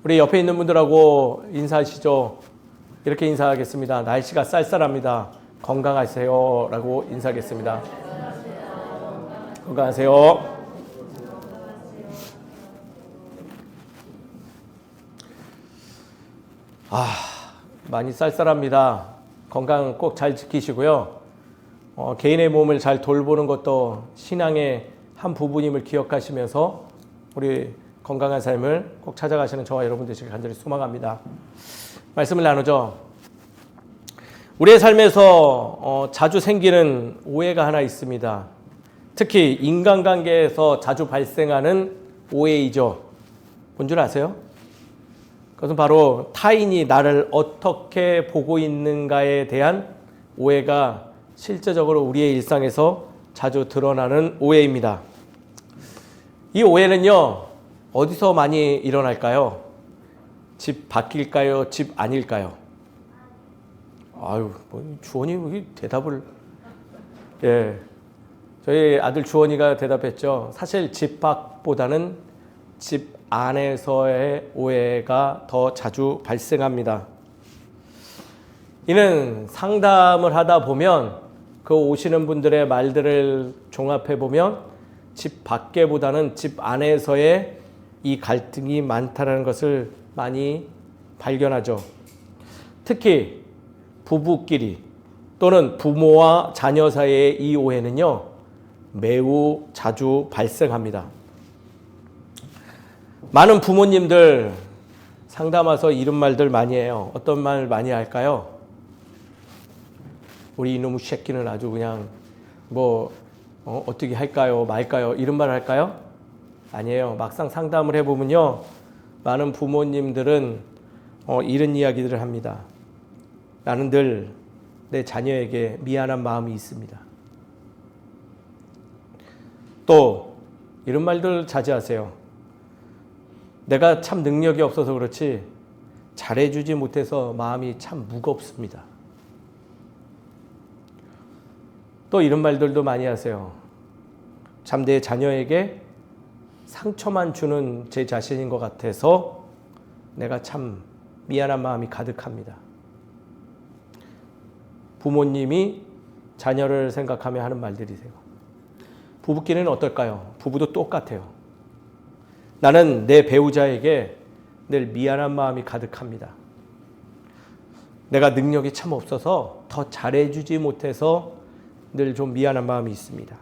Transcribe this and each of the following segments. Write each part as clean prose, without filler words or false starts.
우리 옆에 있는 분들하고 인사하시죠. 이렇게 인사하겠습니다. 날씨가 쌀쌀합니다. 건강하세요 라고 인사하겠습니다. 건강하세요. 많이 쌀쌀합니다. 건강 꼭 잘 지키시고요. 개인의 몸을 잘 돌보는 것도 신앙의 한 부분임을 기억하시면서 우리 건강한 삶을 꼭 찾아가시는 저와 여러분 되시길 간절히 소망합니다. 말씀을 나누죠. 우리의 삶에서 자주 생기는 오해가 하나 있습니다. 특히 인간관계에서 자주 발생하는 오해이죠. 뭔 줄 아세요? 그것은 바로 타인이 나를 어떻게 보고 있는가에 대한 오해가 실제적으로 우리의 일상에서 자주 드러나는 오해입니다. 이 오해는요, 어디서 많이 일어날까요? 집 밖일까요? 집 안일까요? 주원이 대답을. 저희 아들 주원이가 대답했죠. 사실 집 밖보다는 집 안에서의 오해가 더 자주 발생합니다. 이는 상담을 하다 보면 그 오시는 분들의 말들을 종합해 보면 집 밖에보다는 집 안에서의 이 갈등이 많다는 것을 많이 발견하죠. 특히 부부끼리 또는 부모와 자녀 사이의 이 오해는요, 매우 자주 발생합니다. 많은 부모님들 상담 와서 이런 말들 많이 해요. 어떤 말 많이 할까요? 우리 이놈의 새끼는 아주 그냥 어떻게 할까요? 말까요? 이런 말 할까요? 아니에요. 막상 상담을 해보면요, 많은 부모님들은 이런 이야기들을 합니다. 나는 늘 내 자녀에게 미안한 마음이 있습니다. 또 이런 말들 자제하세요. 내가 참 능력이 없어서 그렇지 잘해주지 못해서 마음이 참 무겁습니다. 또 이런 말들도 많이 하세요. 참 내 자녀에게 상처만 주는 제 자신인 것 같아서 내가 참 미안한 마음이 가득합니다. 부모님이 자녀를 생각하며 하는 말들이세요. 부부끼리는 어떨까요? 부부도 똑같아요. 나는 내 배우자에게 늘 미안한 마음이 가득합니다. 내가 능력이 참 없어서 더 잘해주지 못해서 늘 좀 미안한 마음이 있습니다.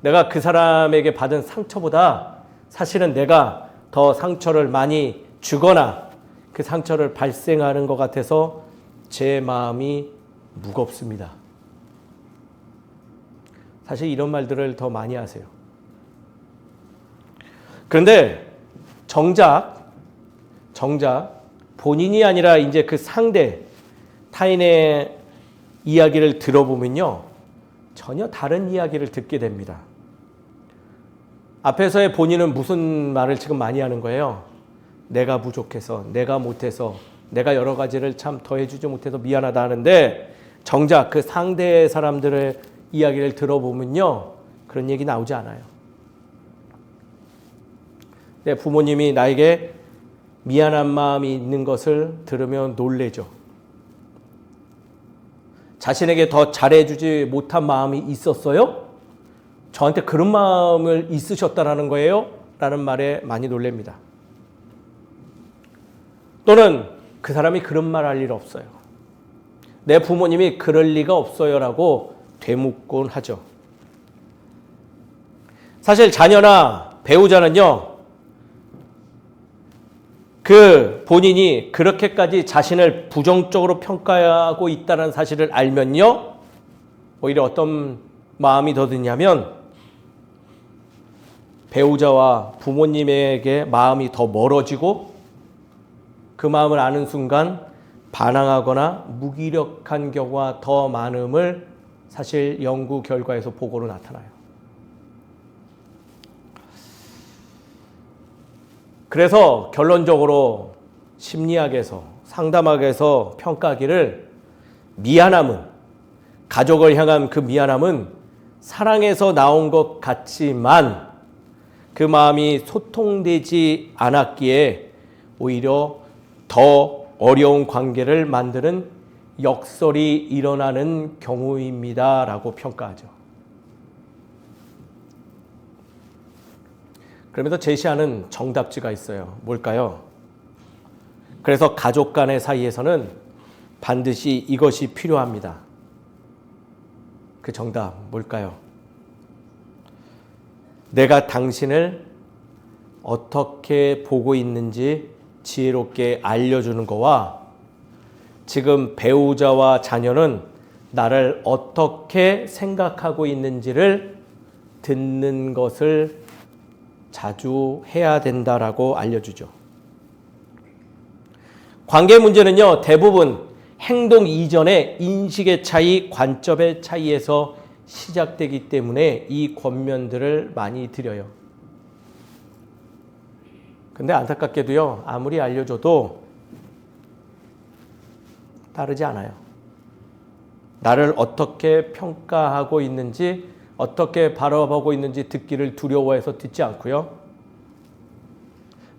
내가 그 사람에게 받은 상처보다 사실은 내가 더 상처를 많이 주거나 그 상처를 발생하는 것 같아서 제 마음이 무겁습니다. 사실 이런 말들을 더 많이 하세요. 그런데 정작 본인이 아니라 이제 그 상대 타인의 이야기를 들어보면요, 전혀 다른 이야기를 듣게 됩니다. 앞에서의 본인은 무슨 말을 지금 많이 하는 거예요? 내가 부족해서, 내가 못해서, 내가 여러 가지를 참 더해주지 못해서 미안하다 하는데, 정작 그 상대 사람들의 이야기를 들어보면요, 그런 얘기 나오지 않아요. 내 부모님이 나에게 미안한 마음이 있는 것을 들으면 놀래죠. 자신에게 더 잘해주지 못한 마음이 있었어요? 저한테 그런 마음을 있으셨다라는 거예요? 라는 말에 많이 놀랍니다. 또는 그 사람이 그런 말 할 일 없어요. 내 부모님이 그럴 리가 없어요 라고 되묻곤 하죠. 사실 자녀나 배우자는요, 그 본인이 그렇게까지 자신을 부정적으로 평가하고 있다는 사실을 알면요, 오히려 어떤 마음이 더 드냐면 배우자와 부모님에게 마음이 더 멀어지고 그 마음을 아는 순간 반항하거나 무기력한 경우가 더 많음을 사실 연구 결과에서 보고로 나타나요. 그래서 결론적으로 심리학에서, 상담학에서 평가하기를 미안함은, 가족을 향한 그 미안함은 사랑에서 나온 것 같지만 그 마음이 소통되지 않았기에 오히려 더 어려운 관계를 만드는 역설이 일어나는 경우입니다. 라고 평가하죠. 그러면서 제시하는 정답지가 있어요. 뭘까요? 그래서 가족 간의 사이에서는 반드시 이것이 필요합니다. 그 정답 뭘까요? 내가 당신을 어떻게 보고 있는지 지혜롭게 알려주는 거와 지금 배우자와 자녀는 나를 어떻게 생각하고 있는지를 듣는 것을 자주 해야 된다라고 알려주죠. 관계 문제는요, 대부분 행동 이전의 인식의 차이, 관점의 차이에서 시작되기 때문에 이 권면들을 많이 드려요. 근데 안타깝게도요, 아무리 알려줘도 따르지 않아요. 나를 어떻게 평가하고 있는지, 어떻게 바라보고 있는지 듣기를 두려워해서 듣지 않고요.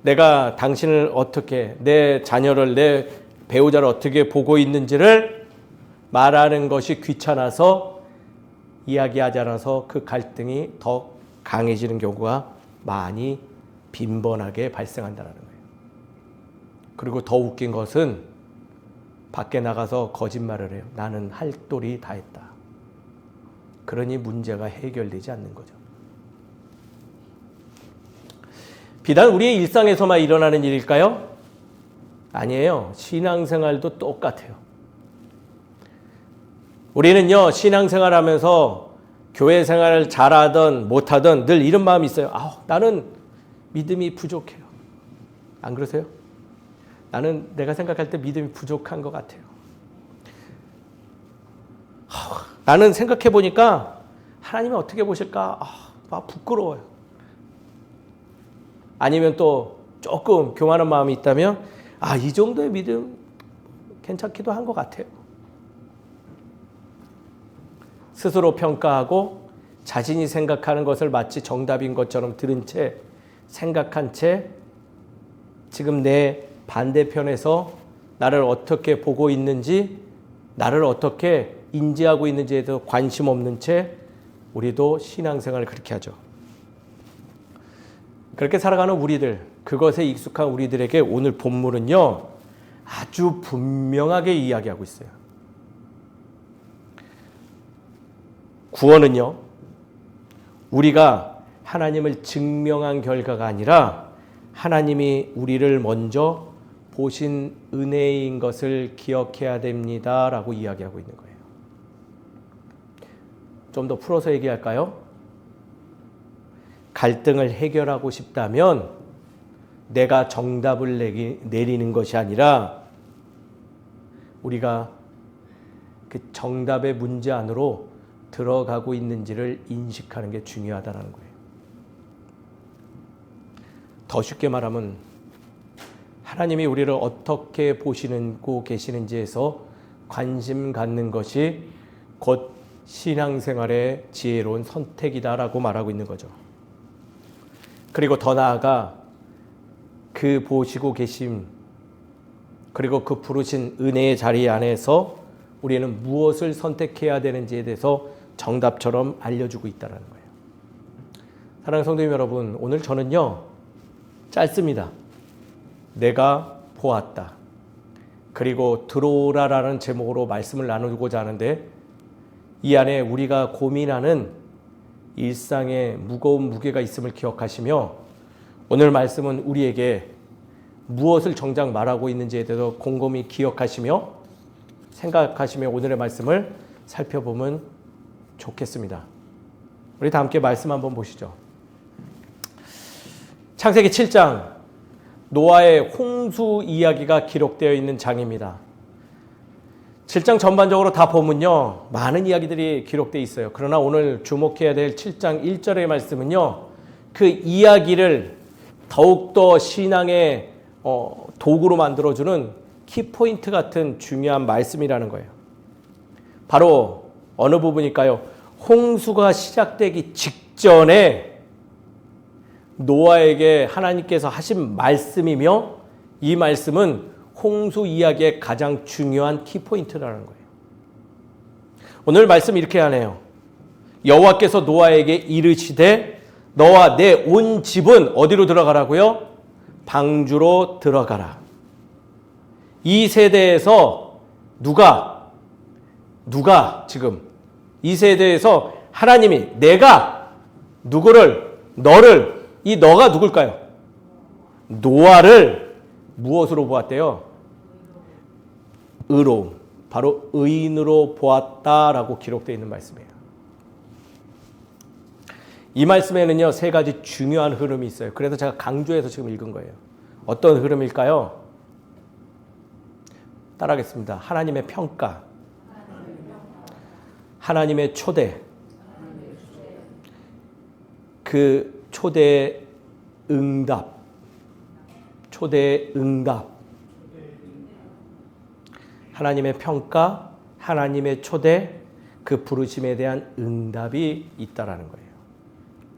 내가 당신을 어떻게, 내 자녀를, 내 배우자를 어떻게 보고 있는지를 말하는 것이 귀찮아서 이야기하지 않아서 그 갈등이 더 강해지는 경우가 많이 빈번하게 발생한다는 거예요. 그리고 더 웃긴 것은 밖에 나가서 거짓말을 해요. 나는 할 도리 다 했다. 그러니 문제가 해결되지 않는 거죠. 비단 우리의 일상에서만 일어나는 일일까요? 아니에요. 신앙생활도 똑같아요. 우리는요, 신앙생활하면서 교회 생활을 잘하든 못하든 늘 이런 마음이 있어요. 나는 믿음이 부족해요. 안 그러세요? 나는 내가 생각할 때 믿음이 부족한 것 같아요. 나는 생각해 보니까 하나님이 어떻게 보실까? 부끄러워요. 아니면 또 조금 교만한 마음이 있다면 이 정도의 믿음 괜찮기도 한 것 같아요. 스스로 평가하고 자신이 생각하는 것을 마치 정답인 것처럼 들은 채 생각한 채 지금 내 반대편에서 나를 어떻게 보고 있는지 나를 어떻게 인지하고 있는지에 대해서 관심 없는 채 우리도 신앙생활을 그렇게 하죠. 그렇게 살아가는 우리들, 그것에 익숙한 우리들에게 오늘 본문은요, 아주 분명하게 이야기하고 있어요. 구원은요, 우리가 하나님을 증명한 결과가 아니라 하나님이 우리를 먼저 보신 은혜인 것을 기억해야 됩니다. 라고 이야기하고 있는 거예요. 좀 더 풀어서 얘기할까요? 갈등을 해결하고 싶다면 내가 정답을 내리는 것이 아니라 우리가 그 정답의 문제 안으로 들어가고 있는지를 인식하는 게 중요하다는 거예요. 더 쉽게 말하면 하나님이 우리를 어떻게 보시고 계시는지에서 관심 갖는 것이 곧 신앙생활의 지혜로운 선택이다라고 말하고 있는 거죠. 그리고 더 나아가 그 보시고 계심 그리고 그 부르신 은혜의 자리 안에서 우리는 무엇을 선택해야 되는지에 대해서 정답처럼 알려주고 있다는 거예요. 사랑하는 성도님 여러분, 오늘 저는요 짧습니다. 내가 보았다. 그리고 들어오라라는 제목으로 말씀을 나누고자 하는데 이 안에 우리가 고민하는 일상에 무거운 무게가 있음을 기억하시며 오늘 말씀은 우리에게 무엇을 정작 말하고 있는지에 대해서 곰곰이 기억하시며 생각하시며 오늘의 말씀을 살펴보면 좋겠습니다. 우리 다 함께 말씀 한번 보시죠. 창세기 7장 노아의 홍수 이야기가 기록되어 있는 장입니다. 7장 전반적으로 다 보면요 많은 이야기들이 기록되어 있어요. 그러나 오늘 주목해야 될 7장 1절의 말씀은요 그 이야기를 더욱더 신앙의 도구로 만들어주는 키포인트 같은 중요한 말씀이라는 거예요. 바로 어느 부분일까요? 홍수가 시작되기 직전에 노아에게 하나님께서 하신 말씀이며 이 말씀은 홍수 이야기의 가장 중요한 키포인트라는 거예요. 오늘 말씀 이렇게 하네요. 여호와께서 노아에게 이르시되 너와 내 온 집은 어디로 들어가라고요? 방주로 들어가라. 이 세대에서 누가 지금 이 세대에서 하나님이 내가 너를 이 너가 누굴까요? 노아를 무엇으로 보았대요? 의로움, 바로 의인으로 보았다라고 기록되어 있는 말씀이에요. 이 말씀에는요, 세 가지 중요한 흐름이 있어요. 그래서 제가 강조해서 지금 읽은 거예요. 어떤 흐름일까요? 따라하겠습니다. 하나님의 평가, 하나님의 초대, 그 초대의 응답, 하나님의 평가, 하나님의 초대, 그 부르심에 대한 응답이 있다라는 거예요.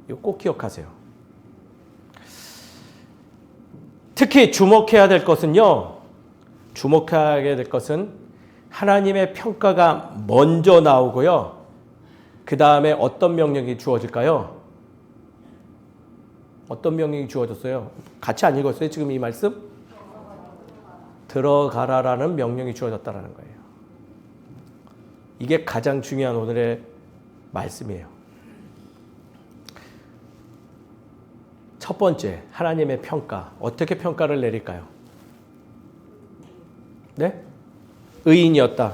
이거 꼭 기억하세요. 특히 주목해야 될 것은 하나님의 평가가 먼저 나오고요. 그 다음에 어떤 명령이 주어질까요? 어떤 명령이 주어졌어요? 같이 안 읽었어요? 지금 이 말씀? 들어가라라는 명령이 주어졌다는 거예요. 이게 가장 중요한 오늘의 말씀이에요. 첫 번째, 하나님의 평가. 어떻게 평가를 내릴까요? 네? 의인이었다.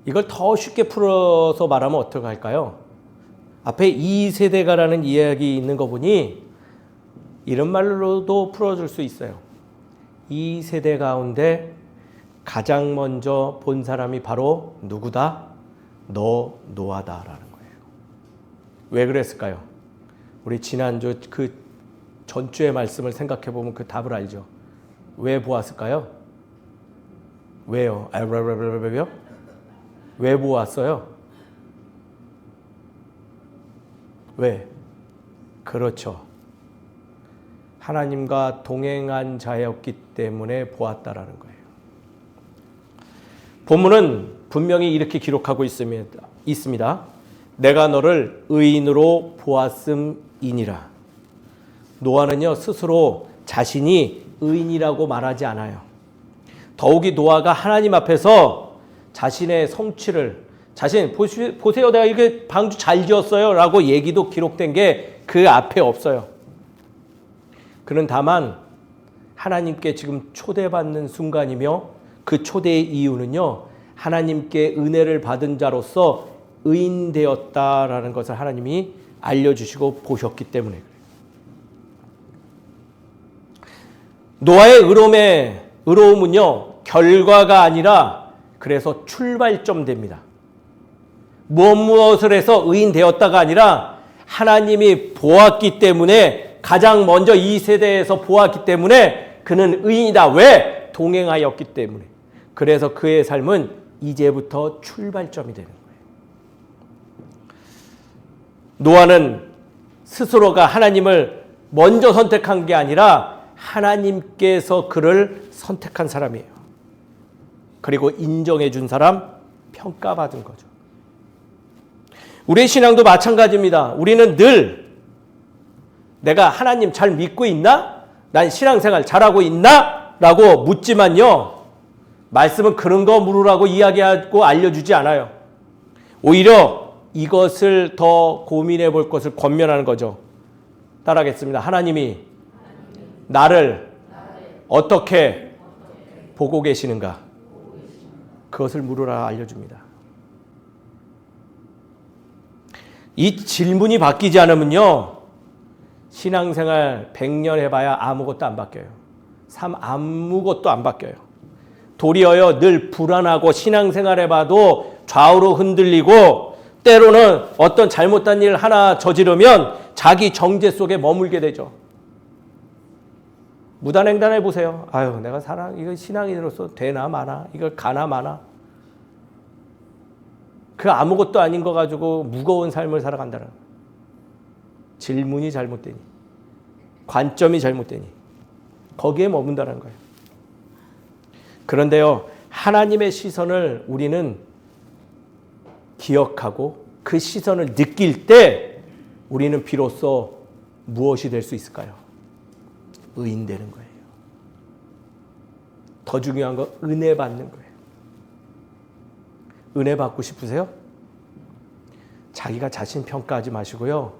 이걸 더 쉽게 풀어서 말하면 어떻게 할까요? 앞에 이 세대가라는 이야기 있는 거 보니 이런 말로도 풀어줄 수 있어요. 이 세대 가운데 가장 먼저 본 사람이 바로 누구다? 노아다라는 거예요. 왜 그랬을까요? 우리 지난주 그 전주의 말씀을 생각해 보면 그 답을 알죠. 왜 보았을까요? 왜요? 왜 보았어요? 왜? 그렇죠. 하나님과 동행한 자였기 때문에 보았다라는 거예요. 본문은 분명히 이렇게 기록하고 있습니다. 내가 너를 의인으로 보았음이니라. 노아는요, 스스로 자신이 의인이라고 말하지 않아요. 더욱이 노아가 하나님 앞에서 자신의 성취를 보세요, 내가 이렇게 방주 잘 지었어요 라고 얘기도 기록된 게 그 앞에 없어요. 그는 다만 하나님께 지금 초대받는 순간이며 그 초대의 이유는요, 하나님께 은혜를 받은 자로서 의인되었다라는 것을 하나님이 알려주시고 보셨기 때문에 그래요. 노아의 의로움은요, 결과가 아니라 그래서 출발점 됩니다. 무엇을 해서 의인되었다가 아니라 하나님이 보았기 때문에, 가장 먼저 이 세대에서 보았기 때문에 그는 의인이다. 왜? 동행하였기 때문에. 그래서 그의 삶은 이제부터 출발점이 되는 거예요. 노아는 스스로가 하나님을 먼저 선택한 게 아니라 하나님께서 그를 선택한 사람이에요. 그리고 인정해 준 사람, 평가받은 거죠. 우리의 신앙도 마찬가지입니다. 우리는 늘 내가 하나님 잘 믿고 있나? 난 신앙생활 잘하고 있나? 라고 묻지만요, 말씀은 그런 거 물으라고 이야기하고 알려주지 않아요. 오히려 이것을 더 고민해 볼 것을 권면하는 거죠. 따라하겠습니다. 하나님이 나를 어떻게 보고 계시는가? 그것을 물으라 알려줍니다. 이 질문이 바뀌지 않으면요, 신앙생활 100년 해봐야 아무것도 안 바뀌어요. 삶 아무것도 안 바뀌어요. 도리어요, 늘 불안하고 신앙생활 해봐도 좌우로 흔들리고 때로는 어떤 잘못된 일 하나 저지르면 자기 정죄 속에 머물게 되죠. 무단횡단해 보세요. 아유, 내가 이거 신앙인으로서 되나 마나, 이걸 가나 마나. 그 아무것도 아닌 거 가지고 무거운 삶을 살아간다는 질문이 잘못되니. 관점이 잘못되니 거기에 머문다는 거예요. 그런데요, 하나님의 시선을 우리는 기억하고 그 시선을 느낄 때 우리는 비로소 무엇이 될 수 있을까요? 의인 되는 거예요. 더 중요한 건 은혜 받는 거예요. 은혜 받고 싶으세요? 자기가 자신 평가하지 마시고요.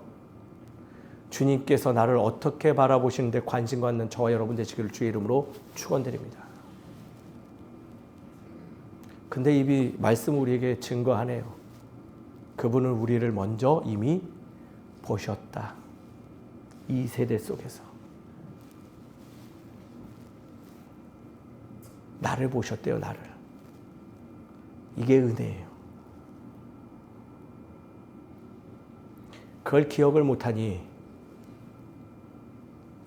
주님께서 나를 어떻게 바라보시는데 관심 갖는 저와 여러분 되시기를 주의 이름으로 축원드립니다. 근데 이 말씀 우리에게 증거하네요. 그분은 우리를 먼저 이미 보셨다. 이 세대 속에서. 나를 보셨대요, 나를. 이게 은혜예요. 그걸 기억을 못하니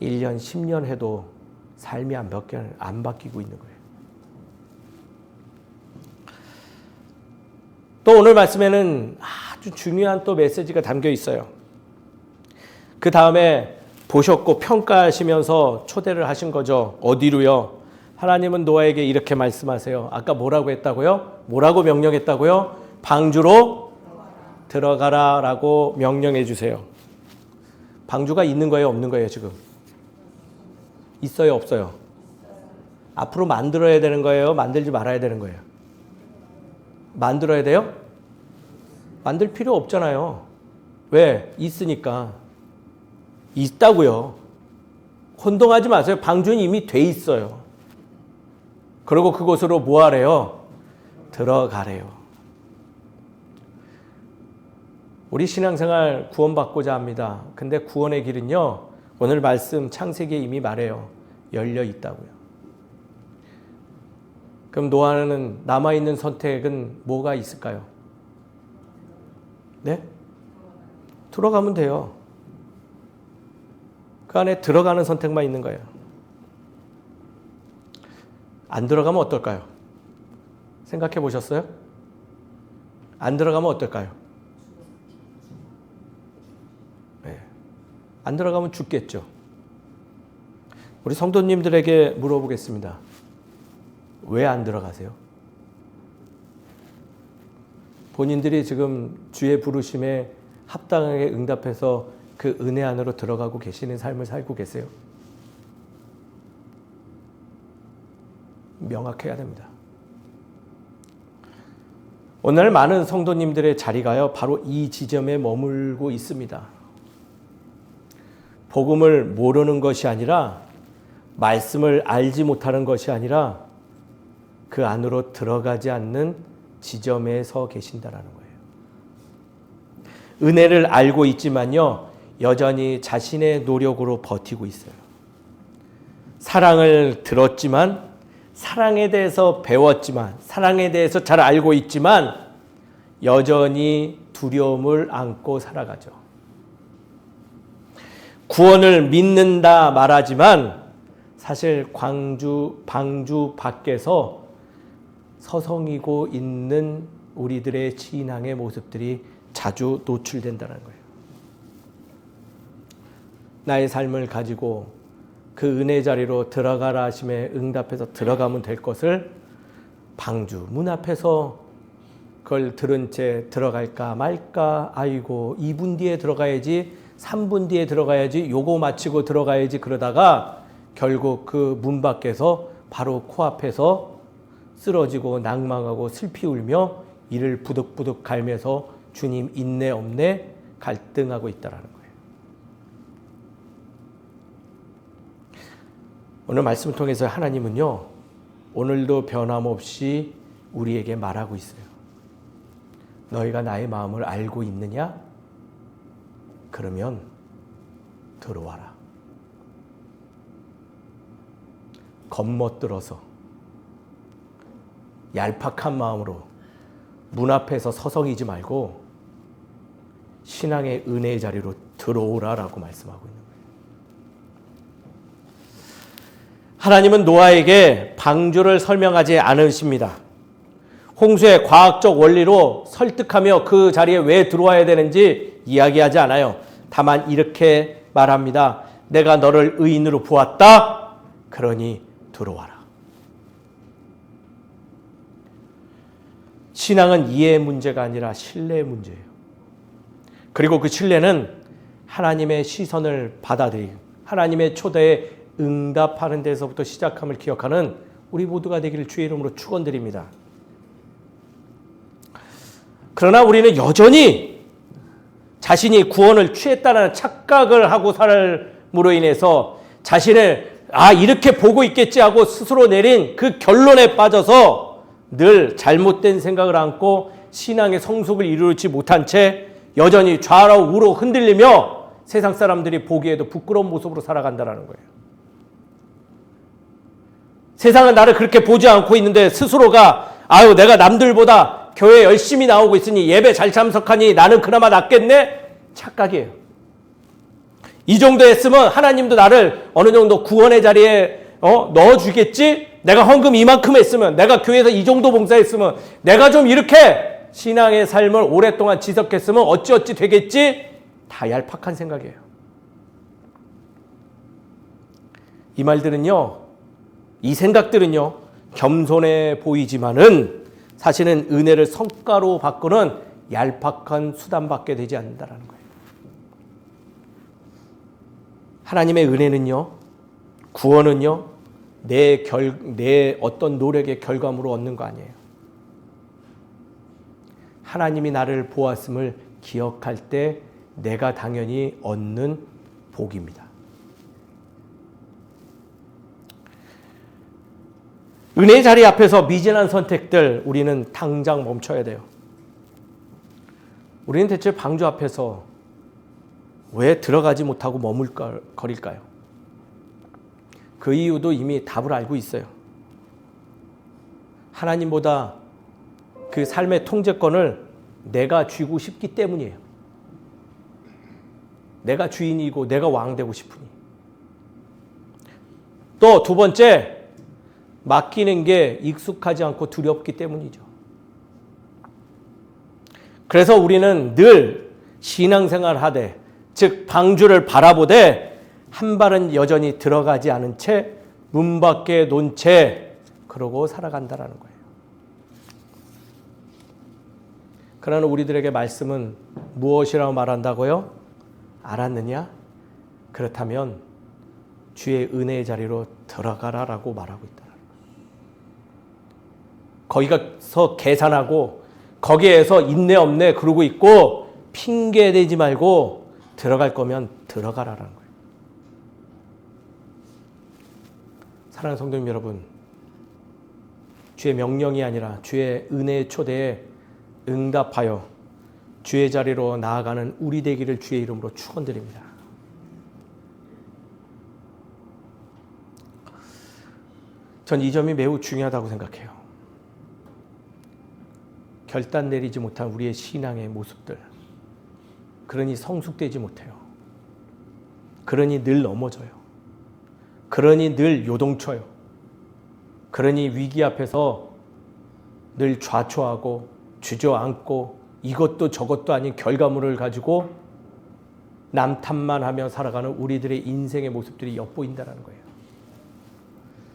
1년, 10년 해도 삶이 안 바뀌고 있는 거예요. 또 오늘 말씀에는 아주 중요한 또 메시지가 담겨 있어요. 그 다음에 보셨고 평가하시면서 초대를 하신 거죠. 어디로요? 하나님은 노아에게 이렇게 말씀하세요. 아까 뭐라고 했다고요? 뭐라고 명령했다고요? 방주로 들어가라 라고 명령해 주세요. 방주가 있는 거예요? 없는 거예요 지금? 있어요? 없어요? 앞으로 만들어야 되는 거예요? 만들지 말아야 되는 거예요? 만들어야 돼요? 만들 필요 없잖아요. 왜? 있으니까. 있다고요. 혼동하지 마세요. 방주는 이미 돼 있어요. 그리고 그곳으로 뭐 하래요? 들어가래요. 우리 신앙생활 구원받고자 합니다. 근데 구원의 길은요, 오늘 말씀 창세기에 이미 말해요. 열려 있다고요. 그럼 노아는 남아있는 선택은 뭐가 있을까요? 네? 들어가면 돼요. 그 안에 들어가는 선택만 있는 거예요. 안 들어가면 어떨까요? 생각해 보셨어요? 안 들어가면 어떨까요? 네. 안 들어가면 죽겠죠. 우리 성도님들에게 물어보겠습니다. 왜 안 들어가세요? 본인들이 지금 주의 부르심에 합당하게 응답해서 그 은혜 안으로 들어가고 계시는 삶을 살고 계세요? 명확해야 됩니다. 오늘 많은 성도님들의 자리가요, 바로 이 지점에 머물고 있습니다. 복음을 모르는 것이 아니라, 말씀을 알지 못하는 것이 아니라 그 안으로 들어가지 않는 지점에 서 계신다라는 거예요. 은혜를 알고 있지만요, 여전히 자신의 노력으로 버티고 있어요. 사랑을 들었지만, 사랑에 대해서 배웠지만, 사랑에 대해서 잘 알고 있지만 여전히 두려움을 안고 살아가죠. 구원을 믿는다 말하지만 사실 방주 밖에서 서성이고 있는 우리들의 신앙의 모습들이 자주 노출된다는 거예요. 나의 삶을 가지고 그 은혜 자리로 들어가라 하심에 응답해서 들어가면 될 것을 방주 문 앞에서 그걸 들은 채 들어갈까 말까, 아이고 2분 뒤에 들어가야지, 3분 뒤에 들어가야지, 요거 마치고 들어가야지, 그러다가 결국 그 문 밖에서 바로 코앞에서 쓰러지고 낭망하고 슬피 울며 이를 부득부득 갈면서 주님 있네 없네 갈등하고 있다라는 거예요. 오늘 말씀을 통해서 하나님은요, 오늘도 변함없이 우리에게 말하고 있어요. 너희가 나의 마음을 알고 있느냐? 그러면 들어와라. 겁먹들어서 얄팍한 마음으로 문 앞에서 서성이지 말고 신앙의 은혜의 자리로 들어오라라고 말씀하고 있는 거예요. 하나님은 노아에게 방주를 설명하지 않으십니다. 홍수의 과학적 원리로 설득하며 그 자리에 왜 들어와야 되는지 이야기하지 않아요. 다만 이렇게 말합니다. 내가 너를 의인으로 보았다. 그러니 들어와라. 신앙은 이해의 문제가 아니라 신뢰의 문제예요. 그리고 그 신뢰는 하나님의 시선을 받아들이고 하나님의 초대에 응답하는 데서부터 시작함을 기억하는 우리 모두가 되기를 주의 이름으로 축원드립니다. 그러나 우리는 여전히 자신이 구원을 취했다는 착각을 하고 살므로 인해서 자신을 이렇게 보고 있겠지 하고 스스로 내린 그 결론에 빠져서 늘 잘못된 생각을 안고 신앙의 성숙을 이루지 못한 채 여전히 좌로 우로 흔들리며 세상 사람들이 보기에도 부끄러운 모습으로 살아간다는 거예요. 세상은 나를 그렇게 보지 않고 있는데 스스로가 내가 남들보다 교회 열심히 나오고 있으니 예배 잘 참석하니 나는 그나마 낫겠네? 착각이에요. 이 정도 했으면 하나님도 나를 어느 정도 구원의 자리에 넣어주겠지? 내가 헌금 이만큼 했으면, 내가 교회에서 이 정도 봉사했으면, 내가 좀 이렇게 신앙의 삶을 오랫동안 지속했으면 어찌어찌 되겠지? 다 얄팍한 생각이에요. 이 말들은요, 이 생각들은요, 겸손해 보이지만은 사실은 은혜를 성과로 바꾸는 얄팍한 수단밖에 되지 않는다는 거예요. 하나님의 은혜는요, 구원은요, 내 어떤 노력의 결과물로 얻는 거 아니에요. 하나님이 나를 보았음을 기억할 때 내가 당연히 얻는 복입니다. 은혜의 자리 앞에서 미진한 선택들 우리는 당장 멈춰야 돼요. 우리는 대체 방주 앞에서 왜 들어가지 못하고 머물거릴까요? 그 이유도 이미 답을 알고 있어요. 하나님보다 그 삶의 통제권을 내가 쥐고 싶기 때문이에요. 내가 주인이고 내가 왕 되고 싶으니. 또 두 번째, 맡기는 게 익숙하지 않고 두렵기 때문이죠. 그래서 우리는 늘 신앙생활 하되, 즉 방주를 바라보되 한 발은 여전히 들어가지 않은 채 문 밖에 놓은 채 그러고 살아간다라는 거예요. 그러나 우리들에게 말씀은 무엇이라고 말한다고요? 알았느냐? 그렇다면 주의 은혜의 자리로 들어가라라고 말하고 있다. 거기 가서 계산하고 거기에서 있네 없네 그러고 있고 핑계 대지 말고 들어갈 거면 들어가라라는 거예요. 사랑하는 성도님 여러분, 주의 명령이 아니라 주의 은혜의 초대에 응답하여 주의 자리로 나아가는 우리 되기를 주의 이름으로 축원드립니다. 전 이 점이 매우 중요하다고 생각해요. 결단 내리지 못한 우리의 신앙의 모습들, 그러니 성숙되지 못해요. 그러니 늘 넘어져요. 그러니 늘 요동쳐요. 그러니 위기 앞에서 늘 좌초하고 주저앉고 이것도 저것도 아닌 결과물을 가지고 남 탓만 하며 살아가는 우리들의 인생의 모습들이 엿보인다는 거예요.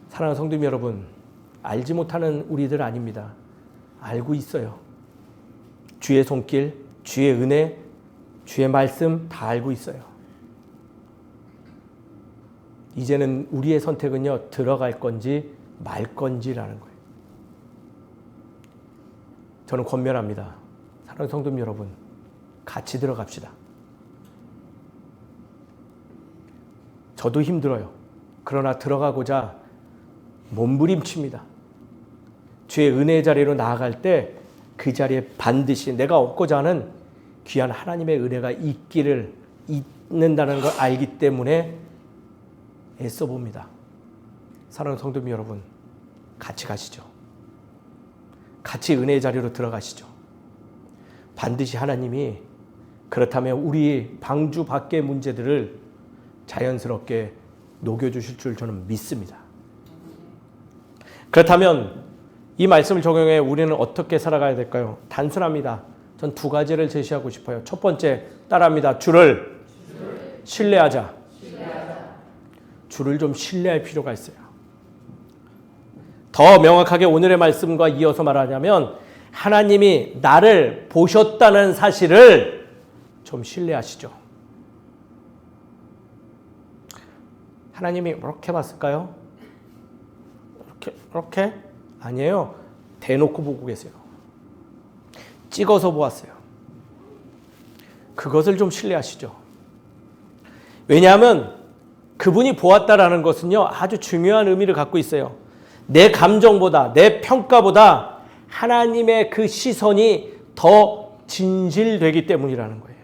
사랑하는 성도님 여러분, 알지 못하는 우리들 아닙니다. 알고 있어요. 주의 손길, 주의 은혜, 주의 말씀 다 알고 있어요. 이제는 우리의 선택은요, 들어갈 건지 말 건지라는 거예요. 저는 권면합니다. 사랑하는 성도님 여러분, 같이 들어갑시다. 저도 힘들어요. 그러나 들어가고자 몸부림칩니다. 주의 은혜의 자리로 나아갈 때 그 자리에 반드시 내가 얻고자 하는 귀한 하나님의 은혜가 있는다는 걸 알기 때문에 애써봅니다. 사랑하는 성도님 여러분, 같이 가시죠. 같이 은혜의 자리로 들어가시죠. 반드시 하나님이 그렇다면 우리 방주 밖의 문제들을 자연스럽게 녹여주실 줄 저는 믿습니다. 그렇다면 이 말씀을 적용해 우리는 어떻게 살아가야 될까요? 단순합니다. 전 두 가지를 제시하고 싶어요. 첫 번째, 따라합니다. 주를 신뢰하자. 주를 좀 신뢰할 필요가 있어요. 더 명확하게 오늘의 말씀과 이어서 말하자면 하나님이 나를 보셨다는 사실을 좀 신뢰하시죠. 하나님이 이렇게 봤을까요? 이렇게? 아니에요. 대놓고 보고 계세요. 찍어서 보았어요. 그것을 좀 신뢰하시죠. 왜냐하면 그분이 보았다라는 것은요, 아주 중요한 의미를 갖고 있어요. 내 감정보다, 내 평가보다 하나님의 그 시선이 더 진실되기 때문이라는 거예요.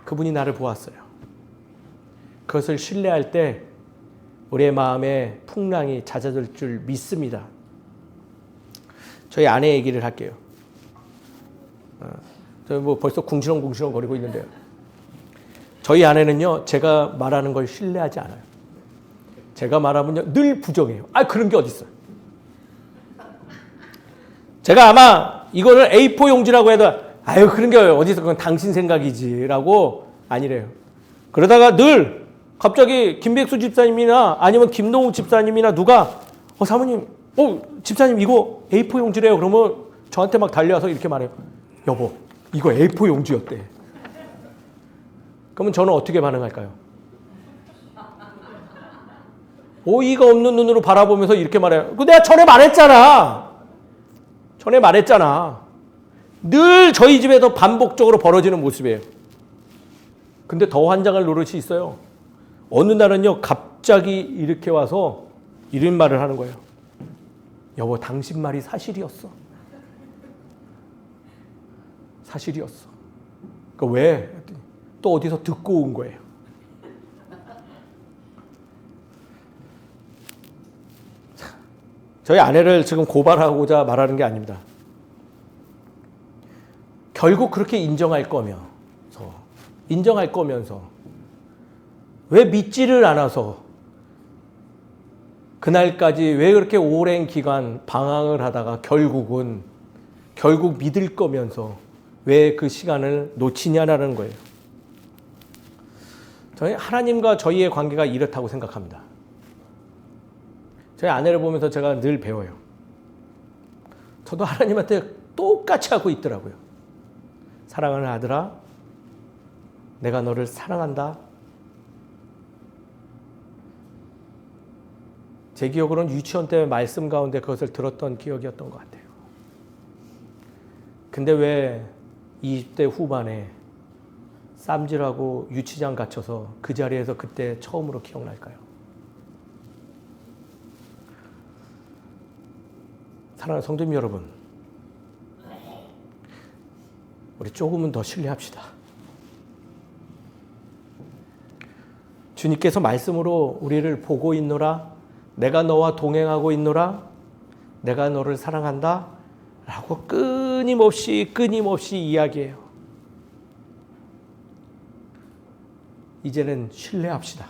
그분이 나를 보았어요. 그것을 신뢰할 때 우리의 마음에 풍랑이 잦아들 줄 믿습니다. 저희 아내 얘기를 할게요. 저 뭐 벌써 궁시렁궁시렁 거리고 있는데요. 저희 아내는요, 제가 말하는 걸 신뢰하지 않아요. 제가 말하면요, 늘 부정해요. 그런 게 어딨어요. 제가 아마 이거를 A4 용지라고 해도, 그런 게 어딨어. 그건 당신 생각이지라고 아니래요. 그러다가 늘 갑자기 김백수 집사님이나 아니면 김동욱 집사님이나 누가, 사모님, 집사님 이거 A4 용지래요. 그러면 저한테 막 달려와서 이렇게 말해요. 여보, 이거 A4 용지였대. 그러면 저는 어떻게 반응할까요? 어이가 없는 눈으로 바라보면서 이렇게 말해요. 내가 전에 말했잖아. 늘 저희 집에서 반복적으로 벌어지는 모습이에요. 근데 더 환장할 노릇이 있어요. 어느 날은요, 갑자기 이렇게 와서 이런 말을 하는 거예요. 여보, 당신 말이 사실이었어. 사실이었어. 왜? 또 어디서 듣고 온 거예요. 저희 아내를 지금 고발하고자 말하는 게 아닙니다. 결국 그렇게 인정할 거면서 왜 믿지를 않아서 그날까지 왜 그렇게 오랜 기간 방황을 하다가 결국 믿을 거면서 왜 그 시간을 놓치냐라는 거예요. 저희 하나님과 저희의 관계가 이렇다고 생각합니다. 저희 아내를 보면서 제가 늘 배워요. 저도 하나님한테 똑같이 하고 있더라고요. 사랑하는 아들아, 내가 너를 사랑한다. 제 기억으로는 유치원 때 말씀 가운데 그것을 들었던 기억이었던 것 같아요. 근데 왜 20대 후반에 쌈질하고 유치장 갇혀서 그 자리에서 그때 처음으로 기억날까요? 사랑하는 성도님 여러분, 우리 조금은 더 신뢰합시다. 주님께서 말씀으로 우리를 보고 있노라, 내가 너와 동행하고 있노라, 내가 너를 사랑한다 라고 끊임없이 이야기해요. 이제는 신뢰합시다.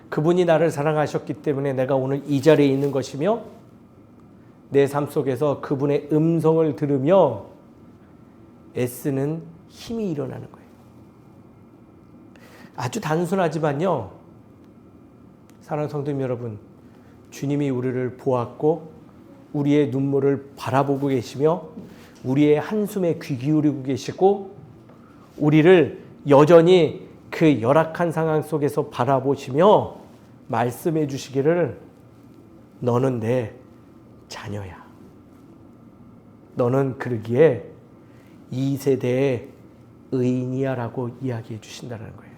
그분이 나를 사랑하셨기 때문에 내가 오늘 이 자리에 있는 것이며 내 삶 속에서 그분의 음성을 들으며 애쓰는 힘이 일어나는 거예요. 아주 단순하지만요, 사랑하는 성도님 여러분, 주님이 우리를 보았고 우리의 눈물을 바라보고 계시며 우리의 한숨에 귀 기울이고 계시고 우리를 여전히 그 열악한 상황 속에서 바라보시며 말씀해 주시기를 너는 내 자녀야. 너는 그러기에 이 세대의 의인이야 라고 이야기해 주신다는 거예요.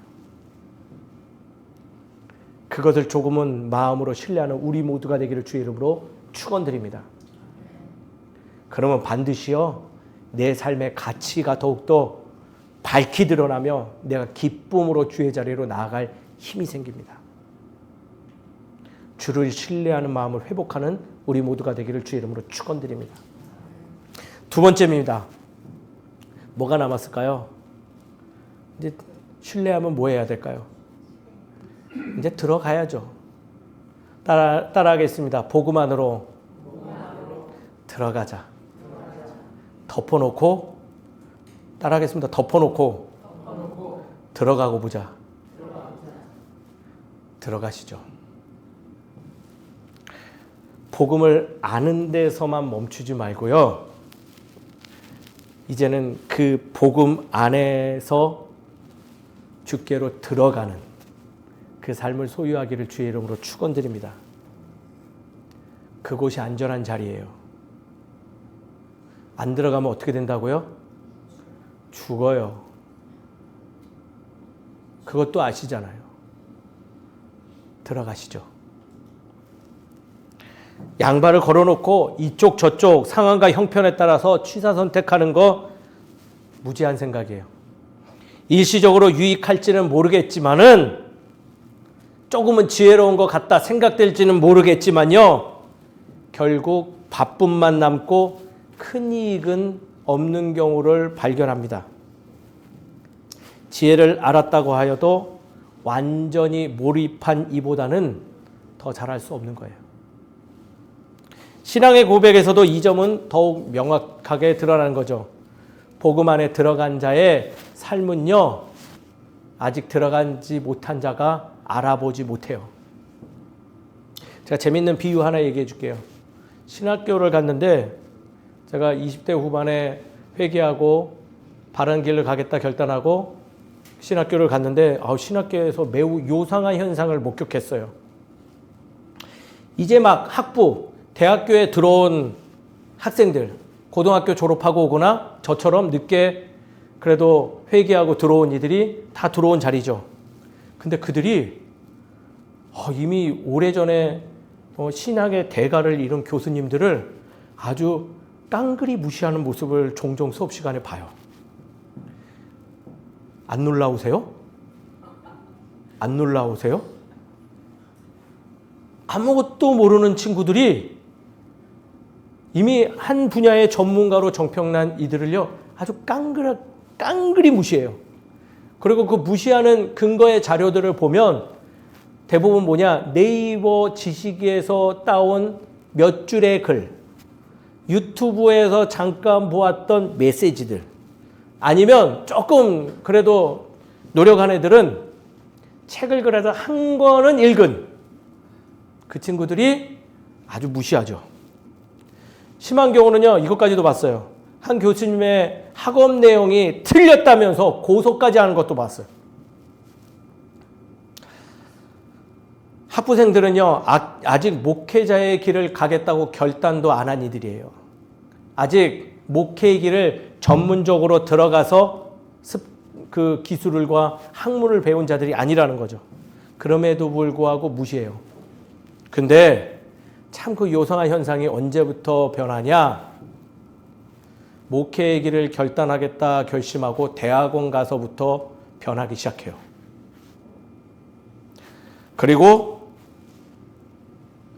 그것을 조금은 마음으로 신뢰하는 우리 모두가 되기를 주의 이름으로 축원드립니다. 그러면 반드시요, 내 삶의 가치가 더욱더 밝히 드러나며 내가 기쁨으로 주의 자리로 나아갈 힘이 생깁니다. 주를 신뢰하는 마음을 회복하는 우리 모두가 되기를 주의 이름으로 축원드립니다. 두 번째입니다. 뭐가 남았을까요? 이제 신뢰하면 뭐 해야 될까요? 이제 들어가야죠. 따라하겠습니다. 복음 안으로 들어가자. 덮어놓고, 따라하겠습니다. 덮어놓고 들어가고 보자. 들어가시죠. 복음을 아는 데서만 멈추지 말고요. 이제는 그 복음 안에서 주께로 들어가는 그 삶을 소유하기를 주의 이름으로 축원드립니다. 그곳이 안전한 자리예요. 안 들어가면 어떻게 된다고요? 죽어요. 그것도 아시잖아요. 들어가시죠. 양발을 걸어놓고 이쪽 저쪽 상황과 형편에 따라서 취사 선택하는 거 무지한 생각이에요. 일시적으로 유익할지는 모르겠지만은 조금은 지혜로운 것 같다 생각될지는 모르겠지만요. 결국 바쁨만 남고 큰 이익은 없는 경우를 발견합니다. 지혜를 알았다고 하여도 완전히 몰입한 이보다는 더 잘할 수 없는 거예요. 신앙의 고백에서도 이 점은 더욱 명확하게 드러나는 거죠. 복음 안에 들어간 자의 삶은요, 아직 들어가지 못한 자가 알아보지 못해요. 제가 재밌는 비유 하나 얘기해 줄게요. 신학교를 갔는데 제가 20대 후반에 회개하고 바른 길을 가겠다 결단하고 신학교를 갔는데 신학교에서 매우 요상한 현상을 목격했어요. 이제 막 학부, 대학교에 들어온 학생들, 고등학교 졸업하고 오거나 저처럼 늦게 그래도 회개하고 들어온 이들이 다 들어온 자리죠. 근데 그들이 이미 오래전에 신학의 대가를 이룬 교수님들을 아주 깡그리 무시하는 모습을 종종 수업 시간에 봐요. 안 놀라우세요? 안 놀라우세요? 아무것도 모르는 친구들이 이미 한 분야의 전문가로 정평난 이들을요, 아주 깡그리 무시해요. 그리고 그 무시하는 근거의 자료들을 보면 대부분 뭐냐, 네이버 지식에서 따온 몇 줄의 글, 유튜브에서 잠깐 보았던 메시지들, 아니면 조금 그래도 노력한 애들은 책을 그래도 한 권은 읽은 그 친구들이 아주 무시하죠. 심한 경우는요, 이것까지도 봤어요. 한 교수님의 학업 내용이 틀렸다면서 고소까지 하는 것도 봤어요. 학부생들은요, 아직 목회자의 길을 가겠다고 결단도 안 한 이들이에요. 아직 목회의 길을 전문적으로 들어가서 그 기술과 학문을 배운 자들이 아니라는 거죠. 그럼에도 불구하고 무시해요. 근데 참 그 요상한 현상이 언제부터 변하냐? 목회의 길을 결단하겠다 결심하고 대학원 가서부터 변하기 시작해요. 그리고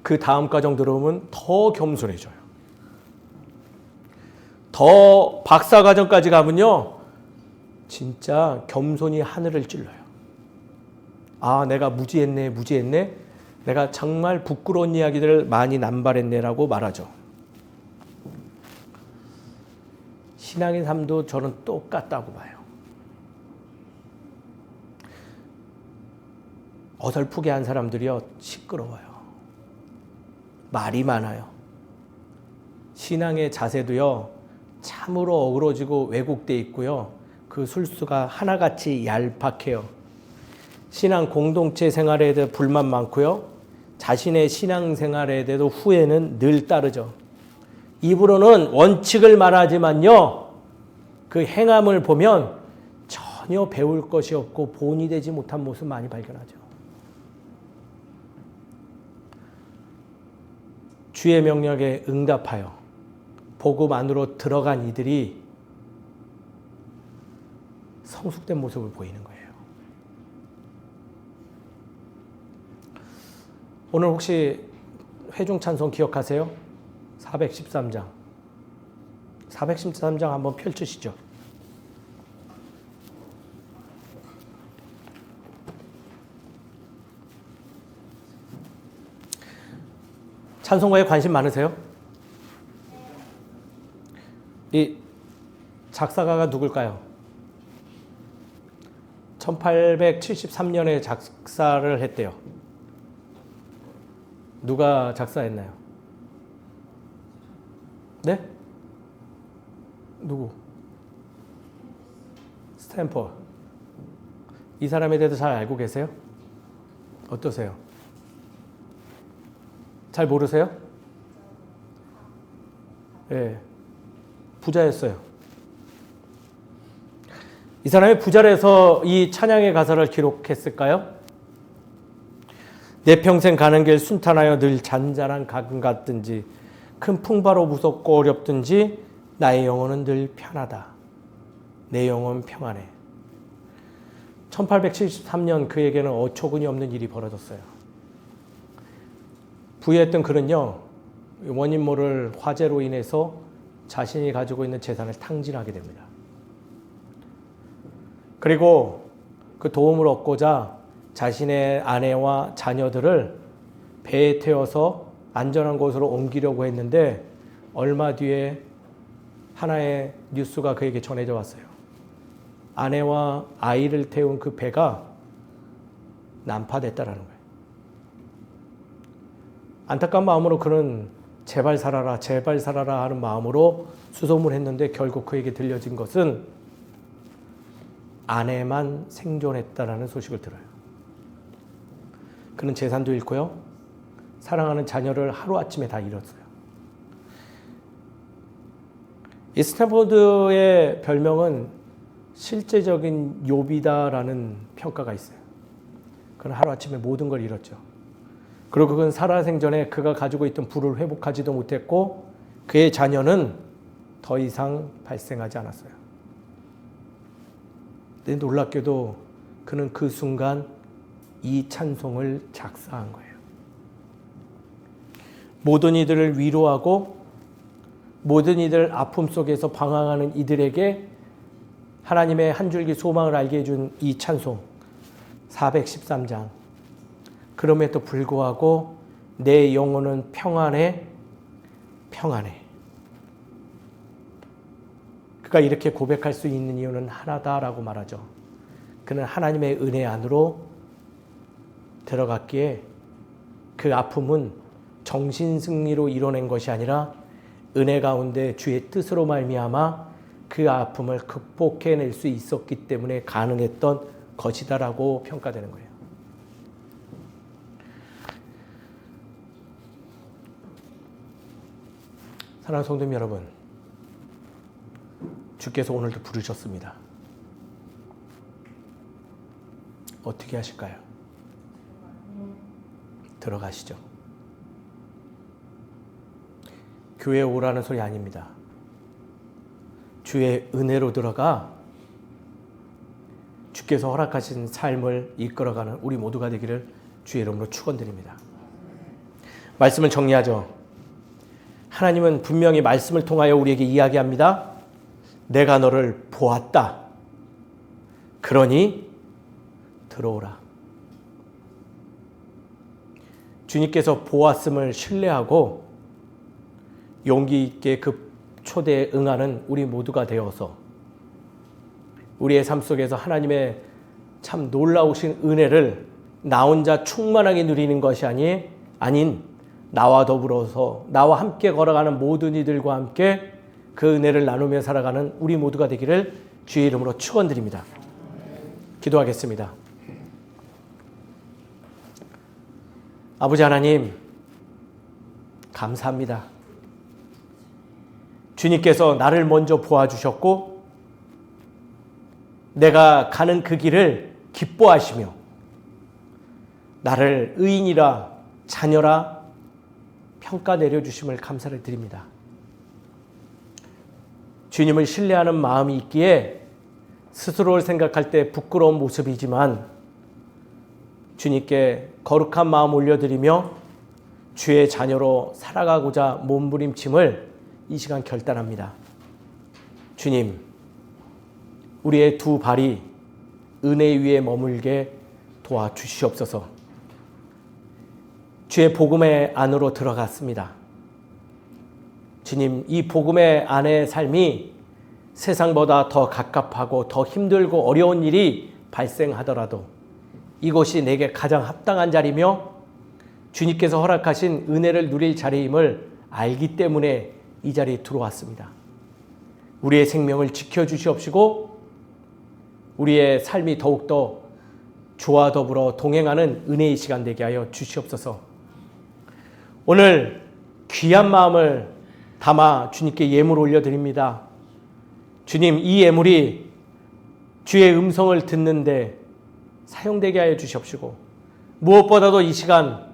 그 다음 과정 들어오면 더 겸손해져요. 더 박사 과정까지 가면요, 진짜 겸손이 하늘을 찔러요. 내가 무지했네. 내가 정말 부끄러운 이야기들을 많이 남발했네라고 말하죠. 신앙의 삶도 저는 똑같다고 봐요. 어설프게 한 사람들이요, 시끄러워요. 말이 많아요. 신앙의 자세도요, 참으로 어그러지고 왜곡돼 있고요. 그 술수가 하나같이 얄팍해요. 신앙 공동체 생활에 대해 불만 많고요. 자신의 신앙 생활에 대해서 후회는 늘 따르죠. 입으로는 원칙을 말하지만요, 그 행함을 보면 전혀 배울 것이 없고 본이 되지 못한 모습 많이 발견하죠. 주의 명령에 응답하여 복음 안으로 들어간 이들이 성숙된 모습을 보이는 거예요. 오늘 혹시 회중 찬송 기억하세요? 413장. 413장 한번 펼치시죠. 찬송가에 관심 많으세요? 이 작사가가 누굴까요? 1873년에 작사를 했대요. 누가 작사했나요? 네? 누구? 스탠퍼드. 이 사람에 대해서 잘 알고 계세요? 어떠세요? 잘 모르세요? 예. 부자였어요. 이 사람이 부자라서 이 찬양의 가사를 기록했을까요? 내 평생 가는 길 순탄하여 늘 잔잔한 가금 같든지 큰 풍파로 무섭고 어렵든지 나의 영혼은 늘 편하다. 내 영혼 평안해. 1873년 그에게는 어처구니 없는 일이 벌어졌어요. 부유했던 그는요, 원인 모를 화재로 인해서 자신이 가지고 있는 재산을 탕진하게 됩니다. 그리고 그 도움을 얻고자 자신의 아내와 자녀들을 배에 태워서 안전한 곳으로 옮기려고 했는데 얼마 뒤에 하나의 뉴스가 그에게 전해져 왔어요. 아내와 아이를 태운 그 배가 난파됐다라는 거예요. 안타까운 마음으로 그는 제발 살아라, 제발 살아라 하는 마음으로 수소문했는데 결국 그에게 들려진 것은 아내만 생존했다라는 소식을 들어요. 그는 재산도 잃고요. 사랑하는 자녀를 하루아침에 다 잃었어요. 이 스탠포드의 별명은 실제적인 욥이다라는 평가가 있어요. 그는 하루아침에 모든 걸 잃었죠. 그리고 그는 살아생전에 그가 가지고 있던 부를 회복하지도 못했고 그의 자녀는 더 이상 발생하지 않았어요. 근데 놀랍게도 그는 그 순간 이 찬송을 작사한 거예요. 모든 이들을 위로하고 모든 이들 아픔 속에서 방황하는 이들에게 하나님의 한 줄기 소망을 알게 해준 이 찬송 413장. 그럼에도 불구하고 내 영혼은 평안해, 평안해. 그가 이렇게 고백할 수 있는 이유는 하나다라고 말하죠. 그는 하나님의 은혜 안으로 들어갔기에 그 아픔은 정신승리로 이뤄낸 것이 아니라 은혜 가운데 주의 뜻으로 말미암아 그 아픔을 극복해낼 수 있었기 때문에 가능했던 것이다라고 평가되는 거예요. 사랑하는 성도님 여러분, 주께서 오늘도 부르셨습니다. 어떻게 하실까요? 들어가시죠. 교회에 오라는 소리 아닙니다. 주의 은혜로 들어가 주께서 허락하신 삶을 이끌어가는 우리 모두가 되기를 주의 이름으로 축원드립니다. 말씀을 정리하죠. 하나님은 분명히 말씀을 통하여 우리에게 이야기합니다. 내가 너를 보았다. 그러니 들어오라. 주님께서 보았음을 신뢰하고 용기 있게 그 초대에 응하는 우리 모두가 되어서 우리의 삶 속에서 하나님의 참 놀라우신 은혜를 나 혼자 충만하게 누리는 것이 아닌 나와 더불어서 나와 함께 걸어가는 모든 이들과 함께 그 은혜를 나누며 살아가는 우리 모두가 되기를 주의 이름으로 축원드립니다. 기도하겠습니다. 아버지 하나님, 감사합니다. 주님께서 나를 먼저 보아주셨고 내가 가는 그 길을 기뻐하시며 나를 의인이라 자녀라 평가 내려주심을 감사를 드립니다. 주님을 신뢰하는 마음이 있기에 스스로를 생각할 때 부끄러운 모습이지만 주님께 거룩한 마음 올려드리며 주의 자녀로 살아가고자 몸부림침을 이 시간 결단합니다. 주님, 우리의 두 발이 은혜 위에 머물게 도와주시옵소서. 주의 복음의 안으로 들어갔습니다. 주님, 이 복음의 안의 삶이 세상보다 더 갑갑하고 더 힘들고 어려운 일이 발생하더라도 이곳이 내게 가장 합당한 자리며 주님께서 허락하신 은혜를 누릴 자리임을 알기 때문에 이 자리에 들어왔습니다. 우리의 생명을 지켜주시옵시고 우리의 삶이 더욱더 주와 더불어 동행하는 은혜의 시간 되게 하여 주시옵소서. 오늘 귀한 마음을 담아 주님께 예물 올려드립니다. 주님, 이 예물이 주의 음성을 듣는데 사용되게 하여 주시옵시고 무엇보다도 이 시간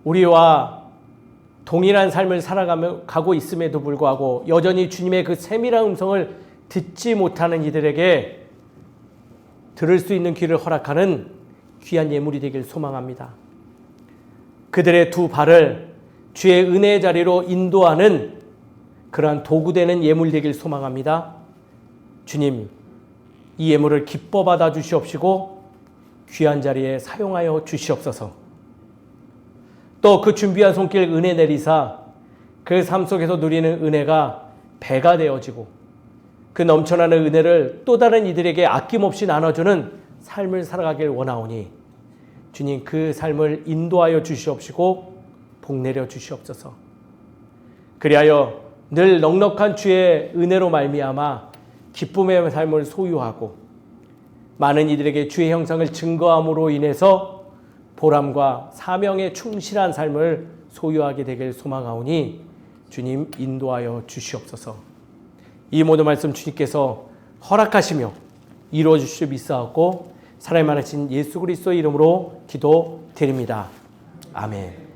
우리와 동일한 삶을 살아가고 있음에도 불구하고 여전히 주님의 그 세밀한 음성을 듣지 못하는 이들에게 들을 수 있는 귀를 허락하는 귀한 예물이 되길 소망합니다. 그들의 두 발을 주의 은혜의 자리로 인도하는 그러한 도구되는 예물 되길 소망합니다. 주님, 이 예물을 기뻐 받아 주시옵시고 귀한 자리에 사용하여 주시옵소서. 또 그 준비한 손길 은혜 내리사 그 삶 속에서 누리는 은혜가 배가 되어지고 그 넘쳐나는 은혜를 또 다른 이들에게 아낌없이 나눠주는 삶을 살아가길 원하오니 주님, 그 삶을 인도하여 주시옵시고 복내려 주시옵소서. 그리하여 늘 넉넉한 주의 은혜로 말미암아 기쁨의 삶을 소유하고 많은 이들에게 주의 형상을 증거함으로 인해서 보람과 사명에 충실한 삶을 소유하게 되길 소망하오니 주님 인도하여 주시옵소서. 이 모든 말씀 주님께서 허락하시며 이루어 주실 믿사옵고 사랑이 많으신 예수 그리스도의 이름으로 기도드립니다. 아멘.